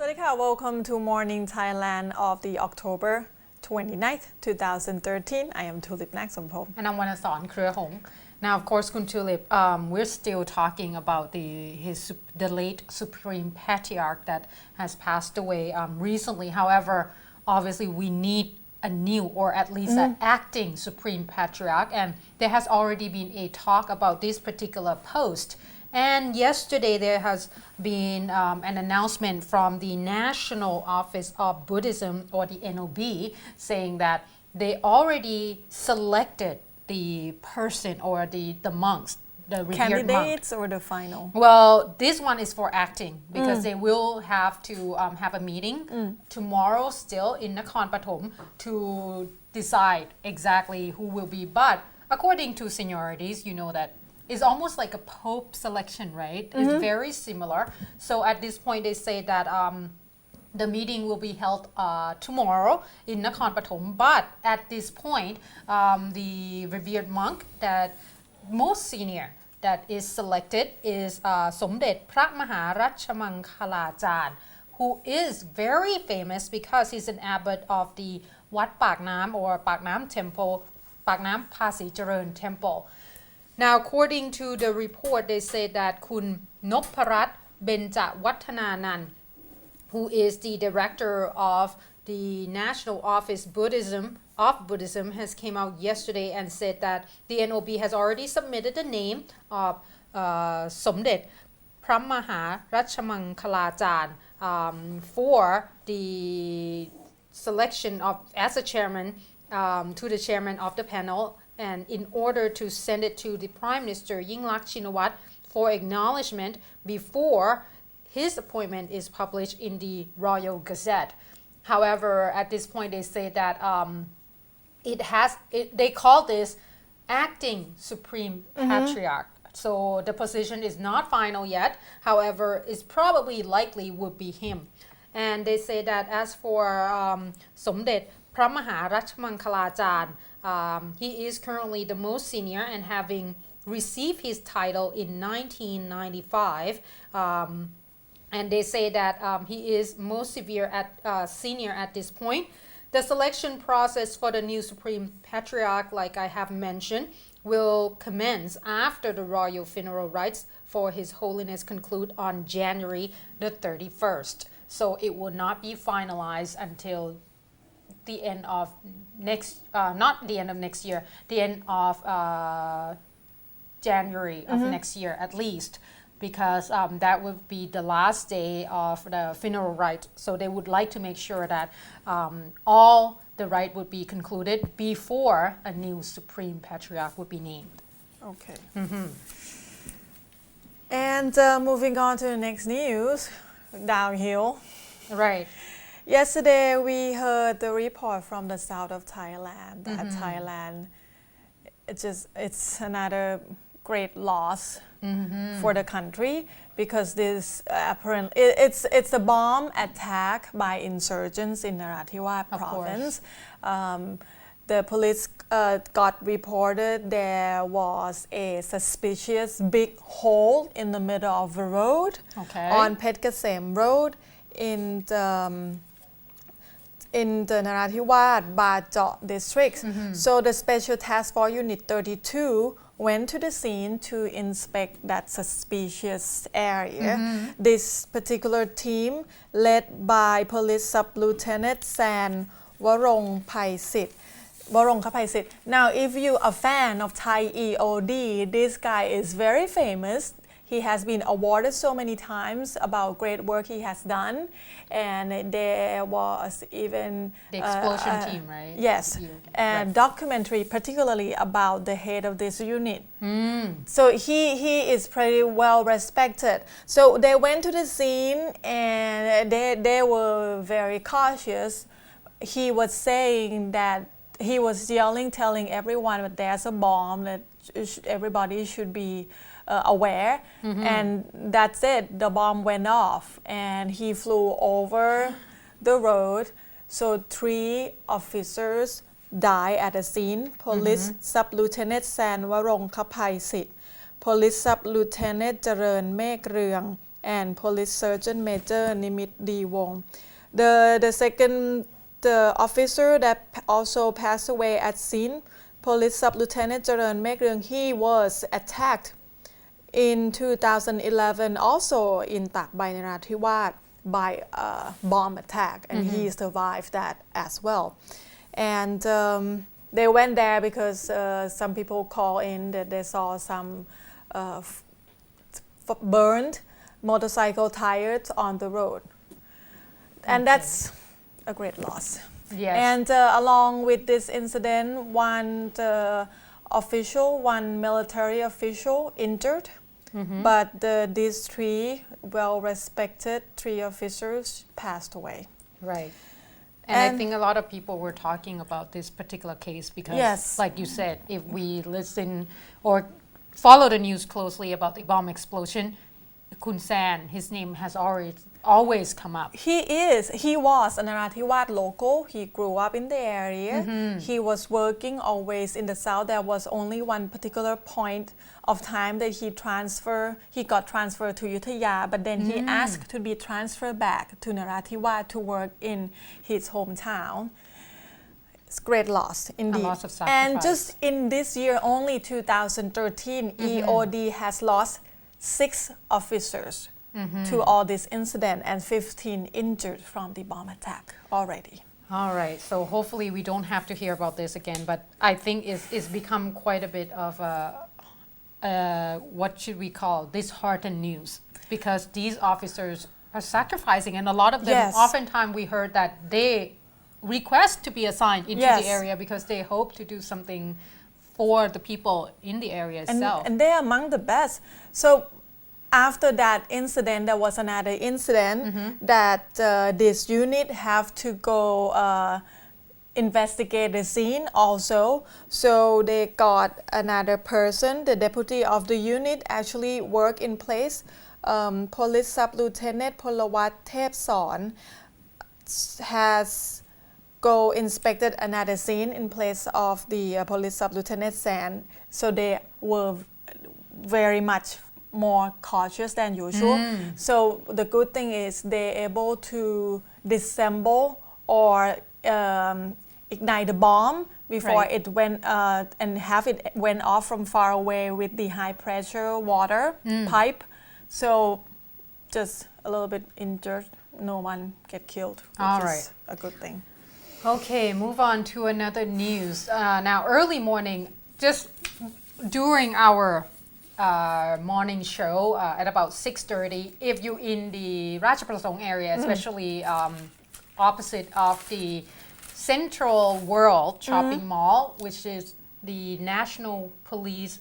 วัสดีค่ะ Welcome to Morning Thailand of the October 29th, 2013. I am Tulip Naksompo. And I'm Wanasan Kriyahong. Now, of course, Kun Tulip, we're still talking about the late Supreme Patriarch that has passed away recently. However, obviously, we need a new or at least an acting Supreme Patriarch, and there has already been a talk about this particular post. And yesterday there has been an announcement from the National Office of Buddhism, or the NOB, saying that they already selected the person or the monks, the revered Candidates monk. or the final? Well, this one is for acting because they will have to have a meeting tomorrow still in Nakhon Pathom to decide exactly who will be. But according to seniorities, you know that it's almost like a pope selection, right? It's very similar. So at this point, they say that the meeting will be held tomorrow in Nakhon Pathom. But at this point, the revered monk that most senior that is selected is Somdet Phra Maharachamankhalajาร, who is very famous because he's an abbot of the Wat Pak Nam or Pak Nam Temple, Pak Nam Phasi Charan Temple. Now, according to the report, they say that Kun Nopparat Benja Wattananan, who is the director of the National Office of Buddhism, has came out yesterday and said that the NOB has already submitted the name of Somdet Phra Maharachamankhalajár for the selection of as a chairman to the chairman of the panel, and in order to send it to the Prime Minister Yingluck Shinawatra for acknowledgement before his appointment is published in the Royal Gazette. However, at this point, they say that they call this acting Supreme Patriarch. So the position is not final yet. However, it's probably likely would be him. And they say that as for Somdet Phra Maharachamankhalajár, he is currently the most senior and having received his title in 1995. And they say that he is most senior at this point. The selection process for the new Supreme Patriarch, like I have mentioned, will commence after the royal funeral rites for His Holiness conclude on January the 31st. So it will not be finalized until the end of not the end of next year, the end of January of next year at least, because that would be the last day of the funeral rite. So they would like to make sure that all the rite would be concluded before a new Supreme Patriarch would be named. Okay. And moving on to the next news, downhill. Right. Yesterday, we heard the report from the south of Thailand that Thailand, it's another great loss for the country, because this apparently it's a bomb attack by insurgents in Narathiwat province. The police got reported there was a suspicious big hole in the middle of the road on Phet Kasem Road in the Narathiwat Bajau district. So the Special Task Force Unit 32 went to the scene to inspect that suspicious area. This particular team, led by Police Sub-Lieutenant San Warongkhapaisit. Now, if you're a fan of Thai EOD, this guy is very famous. He has been awarded so many times about great work he has done, and there was even the explosion team, right? Yes, and documentary particularly about the head of this unit. So he is pretty well respected. So they went to the scene and they were very cautious. He was saying that he was yelling, telling everyone that there's a bomb, that everybody should be aware, and that's it. The bomb went off and he flew over the road. So 3 officers died at the scene. Police Sub-Lieutenant San Warongkhapaisit, Police Sub-Lieutenant Charan Mek Reung, and Police Sergeant Major Nimit D. Wong. The second officer that also passed away at scene, Police Sub-Lieutenant Charan Mek Reung, he was attacked in 2011 also in Tak Bai, Narathiwat by a bomb attack, and he survived that as well. And they went there because some people call in that they saw some burned motorcycle tires on the road, and that's a great loss. Yes. And along with this incident, one military official injured, but these three well-respected officers passed away. Right. And I think a lot of people were talking about this particular case because, Yes. like you said, if we listen or follow the news closely about the bomb explosion, Kun San, his name has always come up. He was a Narathiwat local. He grew up in the area. He was working always in the south. There was only one particular point of time that he got transferred to Ayutthaya, but then he asked to be transferred back to Narathiwat to work in his hometown. It's great loss indeed. A loss of sacrifice. And just in this year, only 2013, EOD has lost 6 officers to all this incident and 15 injured from the bomb attack already. All right, so hopefully we don't have to hear about this again, but I think it's become quite a bit of what should we call disheartened news, because these officers are sacrificing, and a lot of them, Yes. oftentimes we heard that they request to be assigned into Yes. the area because they hope to do something for the people in the area itself. And they're among the best. So after that incident, there was another incident that this unit have to go investigate the scene also. So they got another person, the deputy of the unit actually work in place. Police Sub-Lieutenant Polawat Thepsorn has go inspected another scene in place of the Police Sub-Lieutenant San. So they were very much more cautious than usual. So the good thing is they're able to disassemble or ignite the bomb before Right. it went and have it went off from far away with the high pressure water pipe. So just a little bit injured, no one get killed, which All is right. a good thing. Okay, move on to another news. Now, early morning, just during our morning show at about 6:30, if you're in the Ratchaprasong area, especially opposite of the Central World Shopping Mall, which is the National Police,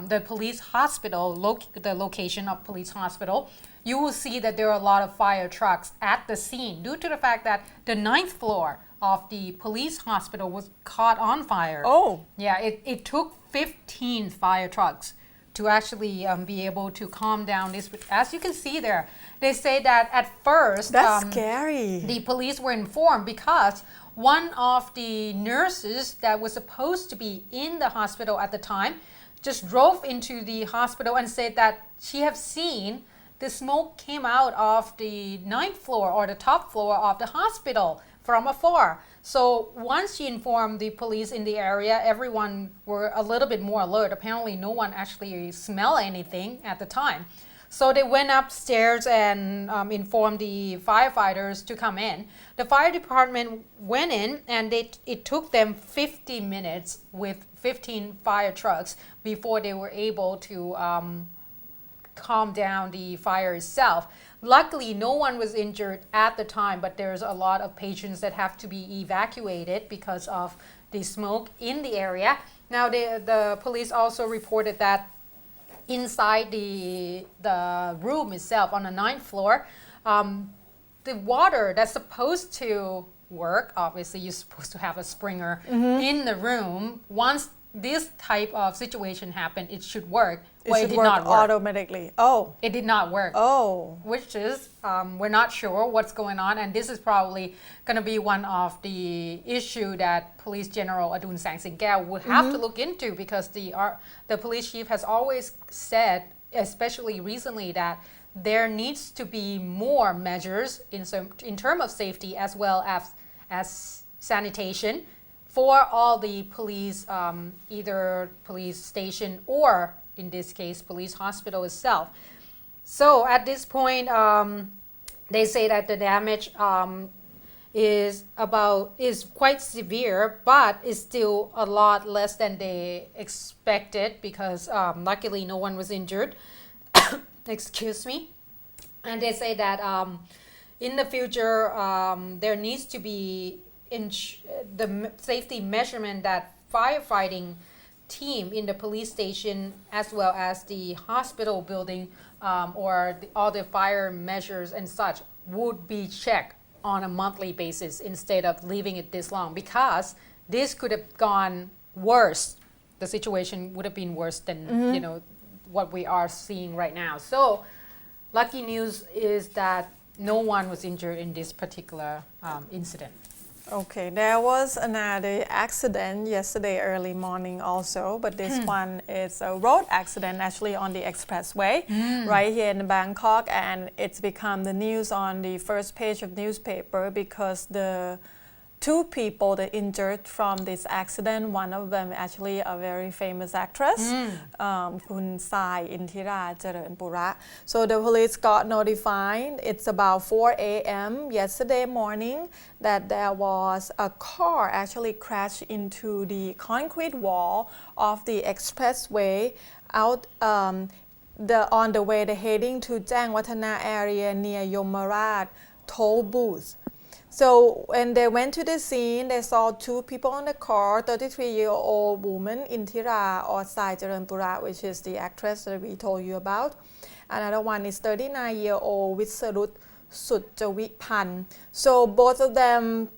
the police hospital, the location of police hospital, you will see that there are a lot of fire trucks at the scene due to the fact that the 9th floor of the police hospital was caught on fire. Oh. Yeah, it took 15 fire trucks to actually be able to calm down this. As you can see there, they say that at first That's scary. the police were informed because one of the nurses that was supposed to be in the hospital at the time just drove into the hospital and said that she have seen the smoke came out of the 9th floor or the top floor of the hospital from afar. So once she informed the police in the area, everyone were a little bit more alert. Apparently no one actually smelled anything at the time. So they went upstairs and informed the firefighters to come in. The fire department went in and it took them 50 minutes with 15 fire trucks before they were able to calm down the fire itself. Luckily, no one was injured at the time, but there's a lot of patients that have to be evacuated because of the smoke in the area. Now, the police also reported that inside the room itself on the 9th floor, the water that's supposed to work, obviously you're supposed to have a sprinkler in the room. Once this type of situation happened, it should work. It should did work not work automatically. Oh. It did not work. Oh. Which is, we're not sure what's going on, and this is probably going to be one of the issue that Police General Adun Sang Singkeo would have to look into, because the police chief has always said, especially recently, that there needs to be more measures in terms of safety as well as sanitation for all the police, either police station or in this case police hospital itself. So at this point, they say that the damage is quite severe, but is still a lot less than they expected because luckily no one was injured. Excuse me. And they say that in the future there needs to be the safety measurement that firefighting team in the police station as well as the hospital building or all the fire measures and such would be checked on a monthly basis instead of leaving it this long, because this could have gone worse. The situation would have been worse than what we are seeing right now. So lucky news is that no one was injured in this particular incident. Okay, there was another accident yesterday early morning also, but this one is a road accident actually on the expressway right here in Bangkok, and it's become the news on the first page of newspaper because the two people that injured from this accident, one of them actually a very famous actress, Kun Sai Intira Charanpura. So the police got notified, it's about 4 a.m. yesterday morning, that there was a car actually crashed into the concrete wall of the expressway out on the way they're heading to Jangwatthana area near Yomaraj toll booth. So when they went to the scene, they saw two people on the car, 33-year-old woman Intira or Sai Charanpura, which is the actress that we told you about. Another one is 39-year-old Visarut Sutjawipan. So both of them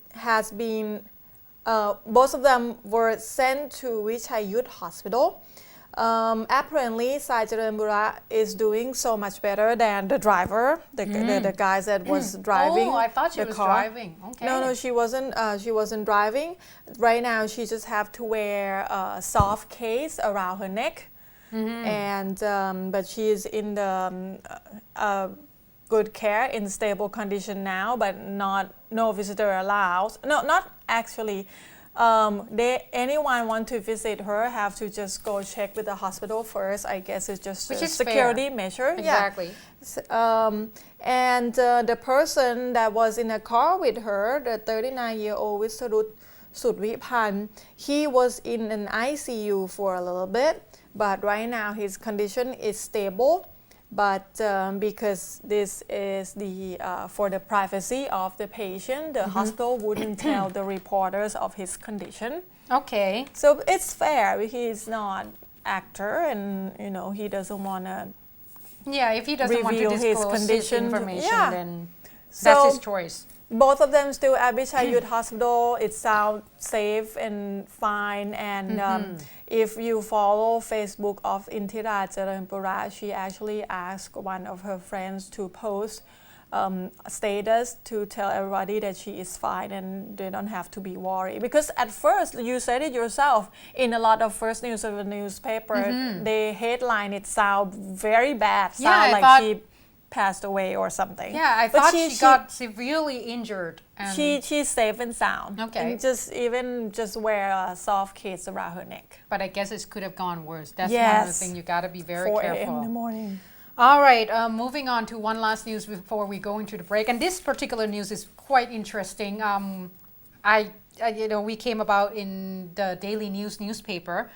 were sent to Vichayut Hospital. Apparently, Sai Charanpura is doing so much better than the driver, the guy that was driving. Oh, I thought she was driving. Okay. No, she wasn't. She wasn't driving. Right now, she just have to wear a soft case around her neck, and but she is in the good care, in stable condition now, but no visitor allowed. No, not actually. Anyone want to visit her have to just go check with the hospital first. I guess it's just a security measure. Exactly. Yeah. And the person that was in a car with her, the 39-year-old Visarut Sutwipan, he was in an ICU for a little bit, but right now his condition is stable. But because this is for the privacy of the patient, the hospital wouldn't tell the reporters of his condition. Okay. So it's fair. He's not actor, and he doesn't want to. Yeah, if he doesn't want to disclose his information, then that's his choice. Both of them still at Vichayut Hospital. It sounds safe and fine. And if you follow Facebook of Intira Charanpura, she actually asked one of her friends to post status to tell everybody that she is fine and they don't have to be worried. Because at first, you said it yourself, in a lot of first news of the newspaper, the headline, it sounds very bad. Sound like she passed away or something. Yeah, I thought she got severely injured. And she's safe and sound. Okay. And just wear a soft case around her neck. But I guess it could have gone worse. That's one of the things you got to be very 4 careful. 4 a.m. in the morning. All right, moving on to one last news before we go into the break. And this particular news is quite interesting. We came about in the daily news newspaper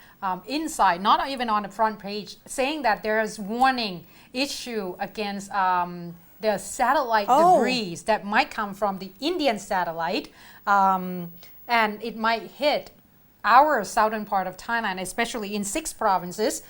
inside, not even on the front page, saying that there is warning issue against the satellite debris that might come from the Indian satellite, and it might hit our southern part of Thailand, especially in 6 provinces,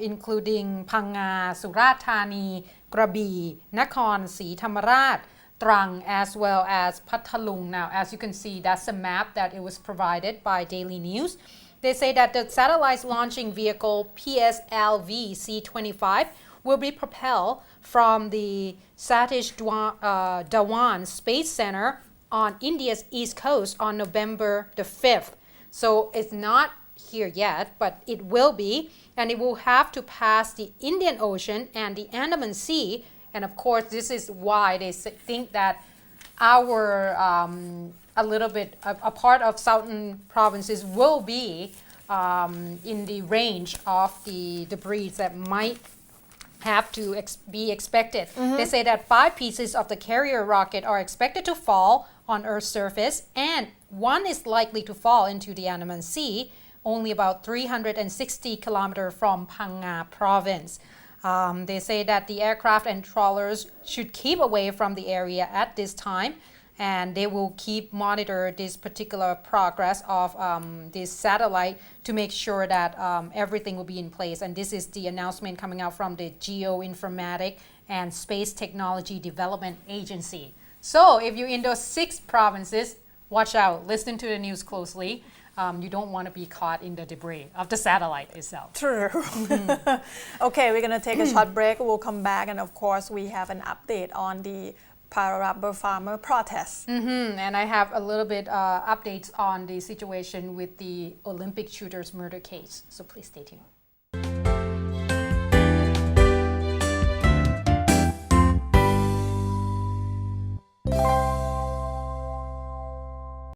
including Phang Nga, Surat Thani, Krabi, Nakhon Si Thammarat, Trang, as well as Pathalung. Now, as you can see, that's a map that it was provided by Daily News. They say that the satellite launching vehicle PSLV C-25 will be propelled from the Satish Dhawan Space Center on India's east coast on November the 5th. So it's not here yet, but it will be, and it will have to pass the Indian Ocean and the Andaman Sea And of course, this is why they think that our a little bit a part of southern provinces will be in the range of the debris that might have to be expected. They say that 5 pieces of the carrier rocket are expected to fall on Earth's surface, and one is likely to fall into the Andaman Sea, only about 360 kilometers from Phang Nga province. They say that the aircraft and trawlers should keep away from the area at this time, and they will keep monitor this particular progress of this satellite to make sure that everything will be in place. And this is the announcement coming out from the Geoinformatic and Space Technology Development Agency. So if you're in those 6 provinces, watch out, listen to the news closely. You don't want to be caught in the debris of the satellite itself. True. Okay, we're going to take a short break. We'll come back, and of course, we have an update on the para-rubber farmer protests. And I have a little bit updates on the situation with the Olympic shooters murder case. So please stay tuned.